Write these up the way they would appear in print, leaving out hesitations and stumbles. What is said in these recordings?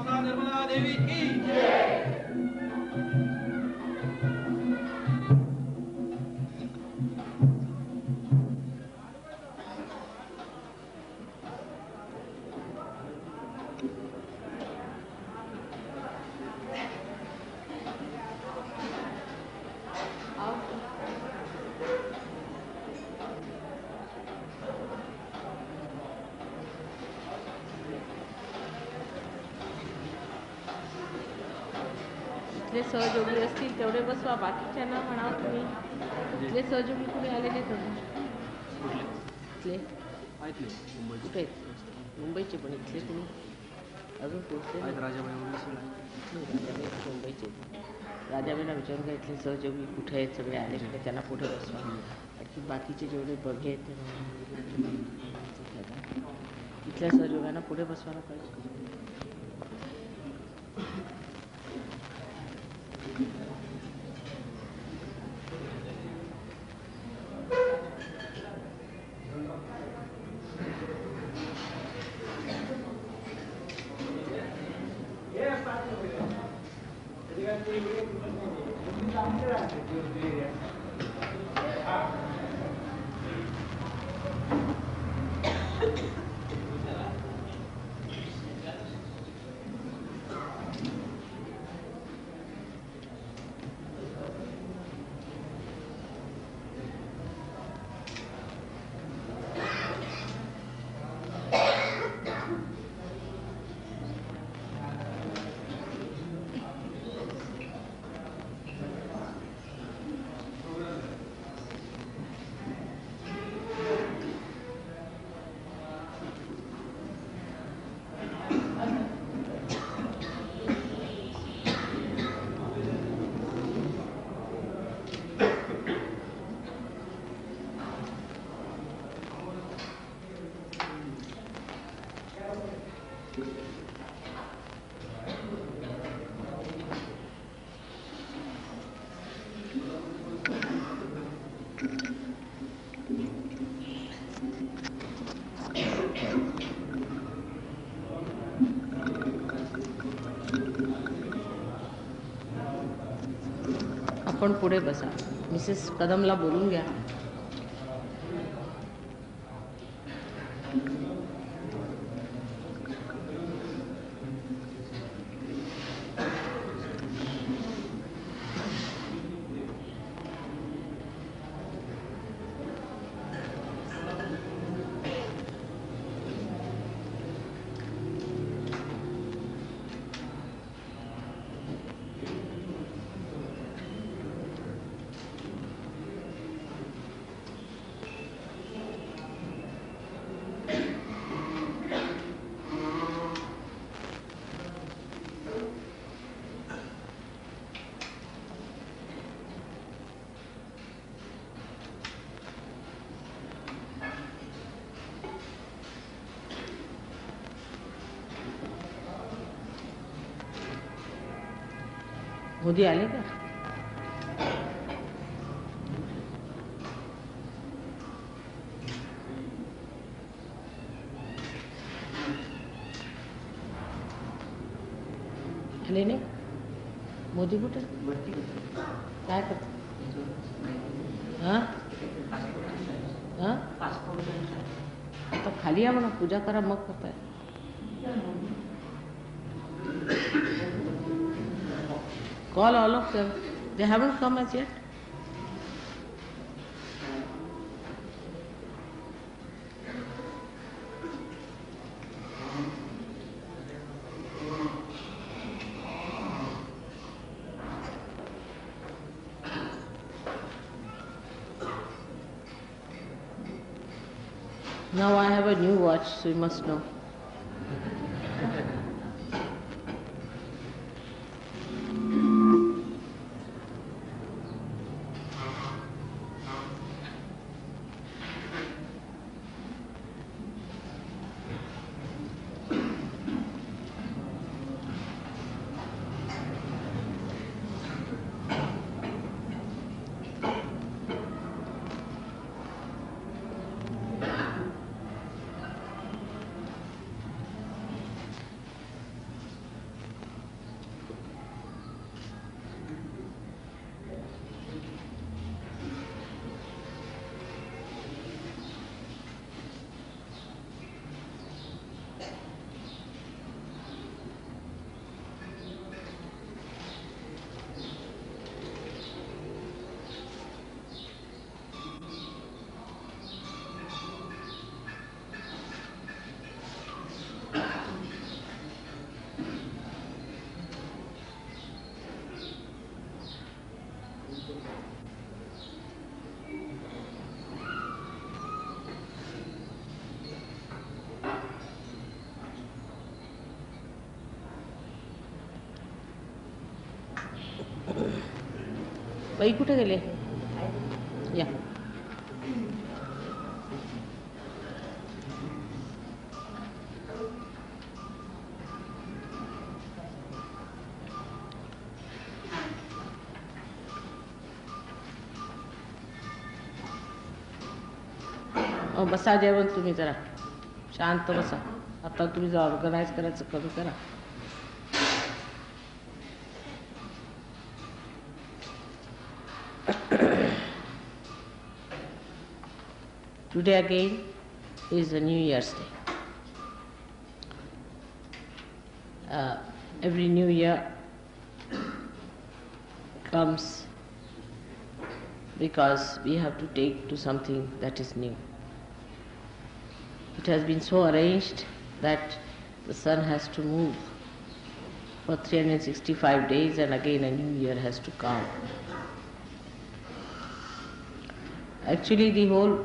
माता निर्मला देवी की सहयोगी असतील तेवढे बसवा, बाकीच्यांना म्हणा तुम्ही. इथले सहयोगी कुठे आलेले इथले कुठे मुंबईचे, पण इथले तुम्ही अजून पोहोचले राजाबाई मुंबईचे. राजाबाईला विचारून का इथले सहयोगी कुठे आहेत, सगळे आले म्हणजे त्यांना पुढे बसवा. आणखी बाकीचे जेवढे बघे आहेत ते इथल्या सहयोगांना पुढे बसवायला पाहिजे. आपण पुढे बसा. मिसेस कदमला बोलून घ्या. मोदी आले का? आले नाही? मोदी कुठे काय करत? आता खाली या म्हणा, पूजा करा मग करताय. Call all of them. They haven't come as yet. Now I have a new watch, so you must know. By कुठे गेले? या. बसा जेवण तुम्ही जरा शांत बसा. आता तुम्ही जर ऑर्गनाईज करायचं कमी करा. Today again is a New Year's Day. Every New Year comes because we have to take to something that is new. It has been so arranged that the sun has to move for 365 days and again a new year has to come. Actually, the whole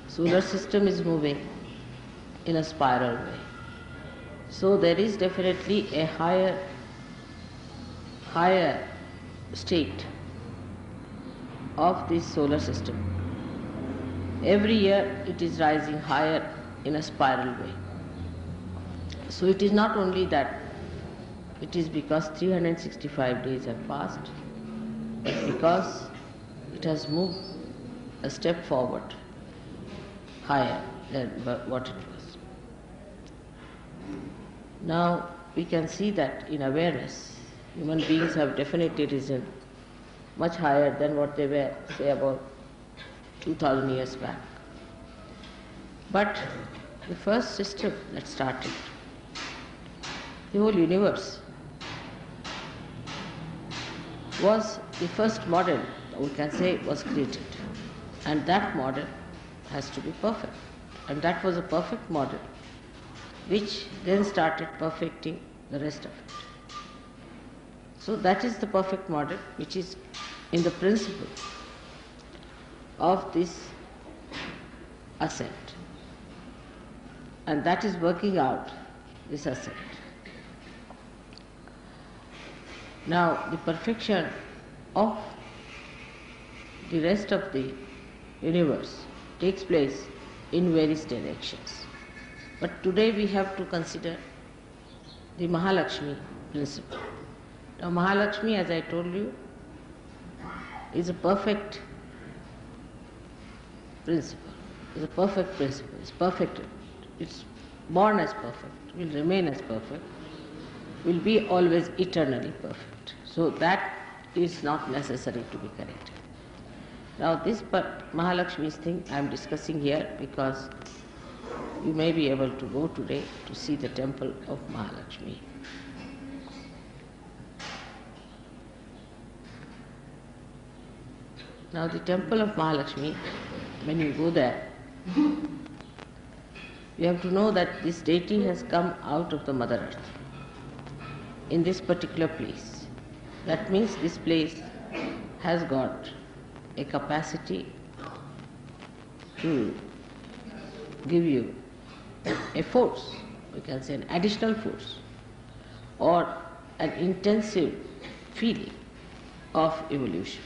solar system is moving in a spiral way. So there is definitely a higher state of this solar system. Every year it is rising higher in a spiral way. So it is not only that it is because 365 days have passed, but because it has moved a step forward higher than what it was. Now we can see that in awareness, human beings have definitely risen much higher than what they were, say, about 2000 years back. But the first system that started, the whole universe, was the first model, we can say, was created. And that model has to be perfect. And that was a perfect model, which then started perfecting the rest of it. So that is the perfect model, which is in the principle of this ascent. And that is working out this ascent. Now the perfection of the rest of the universe takes place in various directions. But today we have to consider the Mahalakshmi principle. Now Mahalakshmi, as I told you, is a perfect principle. It's a perfect principle. It's perfect. It's born as perfect, will remain as perfect, will be always eternally perfect. So that is not necessary to be corrected. Now this Mahalakshmi's thing I am discussing here because you may be able to go today to see the temple of Mahalakshmi. Now the temple of Mahalakshmi, when you go there, you have to know that this deity has come out of the Mother Earth in this particular place. That means this place has got a capacity to give you a force, we can say an additional force, or an intensive feeling of evolution.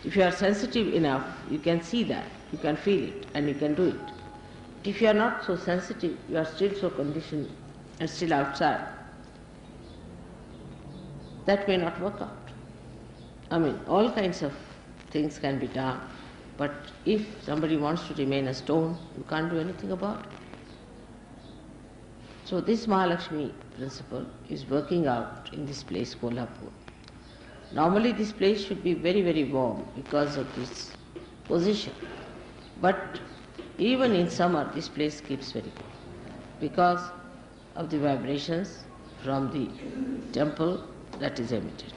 If you are sensitive enough, you can see that, you can feel it, and you can do it. If you are not so sensitive, you are still so conditioned and still outside, that may not work out. I mean, all kinds of things can be done, but if somebody wants to remain a stone, you can't do anything about it. So this Mahalakshmi principle is working out in this place, Kolhapur. Normally this place should be very, very warm because of this position. But even in summer this place keeps very cold because of the vibrations from the temple that is emitted.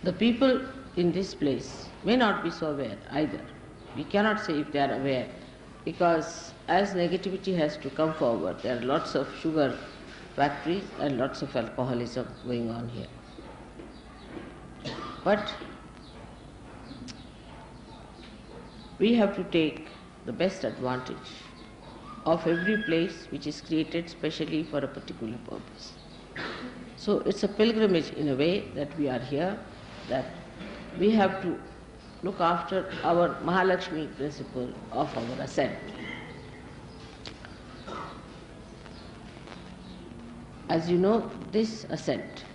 The people in this place may not be so aware either. We cannot say if they are aware because as negativity has to come forward, there are lots of sugar factories and lots of alcoholism going on here. But we have to take the best advantage of every place which is created specially for a particular purpose. So it's a pilgrimage in a way that we are here, that we have to look after our Mahalakshmi principle of our ascent. As you know, this ascent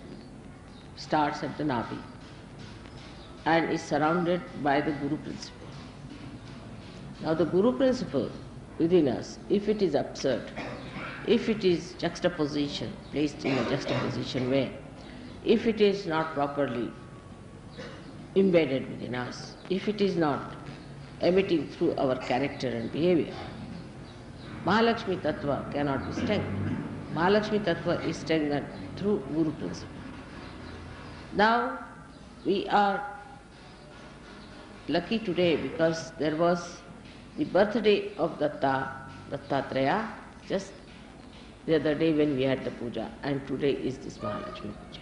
starts at the Nabi and is surrounded by the Guru principle. Now the Guru principle within us, if it is absurd, if it is juxtaposition, placed in a juxtaposition way, if it is not properly embedded within us, if it is not emitting through our character and behavior, Mahalakshmi Tattva cannot be strengthened. Mahalakshmi Tattva is strengthened through Guru principle. Now we are lucky today because there was the birthday of Dattatreya, just the other day when we had the puja, and today is this Mahalakshmi puja.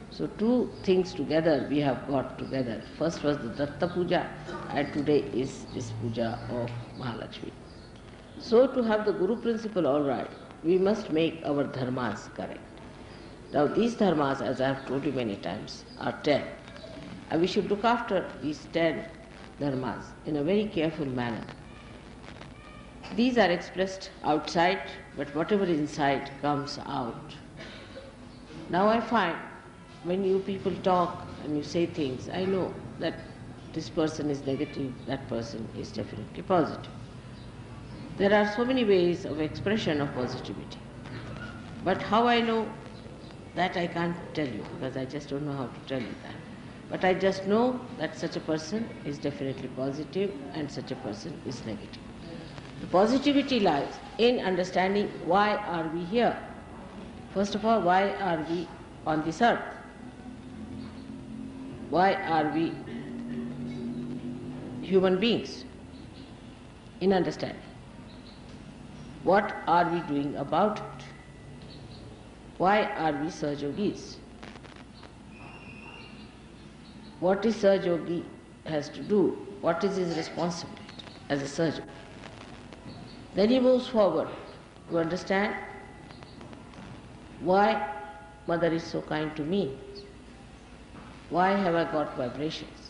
So two things together we have got together. First was the Datta puja and today is this puja of Mahalakshmi. So to have the Guru principle all right, we must make our dharmas correct. Now these dharmas, as I have told you many times, are 10. And we should look after these 10 dharmas in a very careful manner. These are expressed outside, but whatever is inside comes out. Now I find when you people talk and you say things, I know that this person is negative, that person is definitely positive. There are so many ways of expression of positivity. But how I know that I can't tell you, because I just don't know how to tell you that. But I just know that such a person is definitely positive and such a person is negative. The positivity lies in understanding why are we here. First of all, why are we on this earth? Why are we human beings? In understanding. What are we doing about it? Why are we Sahajogis? What is Sahajogi has to do? What is his responsibility as a Sahajogi? Then he moves forward to understand why Mother is so kind to me. Why have I got vibrations?